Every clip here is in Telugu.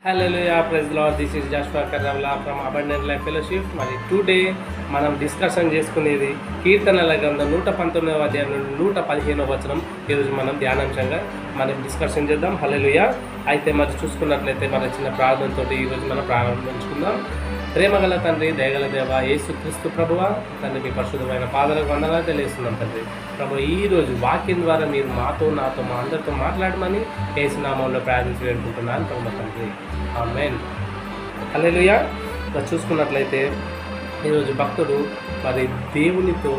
Hallelujah, praise the Lord. This is Joshua Karrawala from Abundant Life Fellowship. మరి టుడే మనం డిస్కషన్ చేసుకునేది కీర్తనల గ్రంథం 119వ అధ్యాయం నుండి 115వ వచనం ఈరోజు మనం ధ్యానాంశంగా మనం డిస్కషన్ చేద్దాం. హల్లెలూయా. అయితే మరి చూసుకున్నట్లయితే మన చిన్న ప్రార్థనతో ఈరోజు మనం ప్రారంభించుకుందాం. ప్రేమగల తండ్రి, దయగల దేవ, యేసుక్రీస్తు ప్రభువ, తండ్రి మీ పరిశుద్ధమైన పాదాలకు వందనాలు తెలియజేస్తున్నాం తండ్రి. ప్రభు ఈరోజు వాక్యం ద్వారా మీరు మాతో నాతో మా అందరితో మాట్లాడమని యేసు నామములో ప్రార్థించి వేడుకుంటున్నాను ప్రభు తండ్రి. ఆమేన్. హల్లెలూయా. మరి చూసుకున్నట్లయితే ఈరోజు భక్తుడు మరి దేవునితో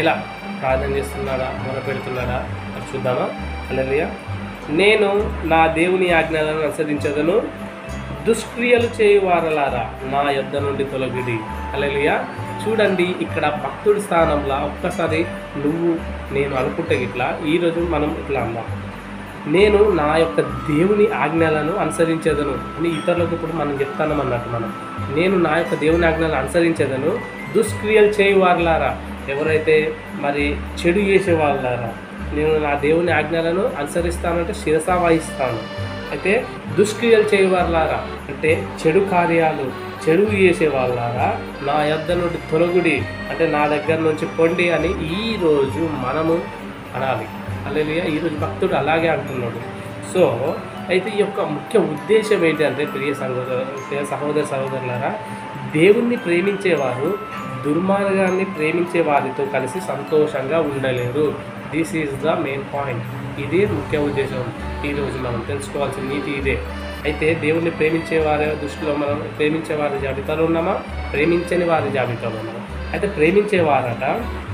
ఎలా ప్రార్థన చేస్తున్నాడా, మొరపెడుతున్నాడా అది చూద్దామా. హల్లెలూయా. నేను నా దేవుని ఆజ్ఞలను అనుసరించదను, దుష్క్రియలు చేయువారలారా నా యొద్ద నుండి తొలగిడి. హల్లెలూయా. చూడండి, ఇక్కడ భక్తుడి స్థానంలో ఒక్కసారి నువ్వు నేను అనుకుంటే ఇట్లా ఈరోజు మనం ఇట్లా అందాం, నేను నా యొక్క దేవుని ఆజ్ఞలను అనుసరించేదను అని ఇతరులకు ఇప్పుడు మనం చెప్తాను అన్నట్టు. నేను నా యొక్క దేవుని ఆజ్ఞలను అనుసరించేదను, దుష్క్రియలు చేయువారలారా, ఎవరైతే మరి చెడు చేసేవాళ్ళారా, నేను నా దేవుని ఆజ్ఞలను అనుసరిస్తానంటే శిరసా వహిస్తాను. అయితే దుష్క్రియలు చేయవాళ్ళారా అంటే చెడు కార్యాలు, చెడు చేసేవాళ్ళారా నా యొద్ద నుండి తొలగుడి అంటే నా దగ్గర నుంచి పొండి అని ఈరోజు మనము అనాలి. హల్లెలూయా. ఈరోజు భక్తుడు అలాగే అంటున్నాడు. సో అయితే ఈ యొక్క ముఖ్య ఉద్దేశం ఏంటంటే ప్రియ సహోదరులారా, దేవుణ్ణి ప్రేమించేవారు దుర్మార్గాన్ని ప్రేమించే వారితో కలిసి సంతోషంగా ఉండలేరు. This is the main point. ఇదే ముఖ్య ఉద్దేశం. ఈరోజు మనం తెలుసుకోవాల్సిన నీతి ఇదే. అయితే దేవుణ్ణి ప్రేమించే వారి దృష్టిలో మనం ప్రేమించే వారి జాబితాలో ఉన్నామా, ప్రేమించని వారి జాబితాలో ఉన్నామా? అయితే ప్రేమించేవారట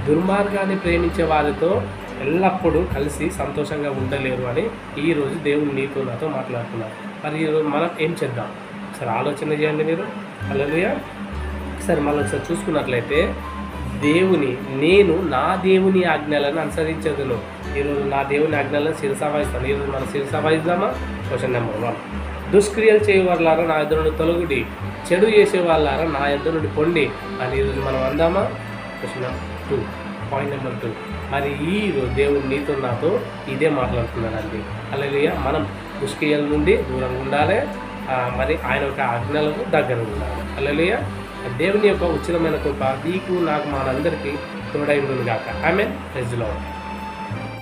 దుర్మార్గాన్ని ప్రేమించే వారితో ఎల్లప్పుడూ కలిసి సంతోషంగా ఉండలేరు అని ఈరోజు దేవుడు నీతో నాతో మాట్లాడుతున్నారు. మరి ఈరోజు మనం ఏం చేద్దాం ఒకసారి ఆలోచన చేయండి మీరు. హల్లెలూయా. సరే మళ్ళీ ఒకసారి చూసుకున్నట్లయితే నేను నా దేవుని ఆజ్ఞలను అనుసరించదును. ఈరోజు నా దేవుని ఆజ్ఞలను శిరసా వహిస్తాను. ఈరోజు మనం శిరసా వహిద్దామా? Question number 1. దుష్క్రియలు చేయవాళ్ళారా నా యొద్ద నుండి తొలగుడి, చెడు చేసేవాళ్ళారా నా యొద్ద నుండి పొండి అని ఈరోజు మనం అందామా? Question number 2. Point number 2. మరి ఈరోజు దేవుడు నీతో నాతో ఇదే మాట్లాడుతున్నాడండి. హల్లెలూయా. మనం దుష్క్రియల నుండి దూరంగా ఉండాలి, మరి ఆయన యొక్క ఆజ్ఞలకు దగ్గరగా ఉండాలి. హల్లెలూయా. దేవుని యొక్క ఉచితమైన కృప నీకు నాకు మనందరికీ తోడై ఉండును గాక. ఆమేన్. Praise the lord.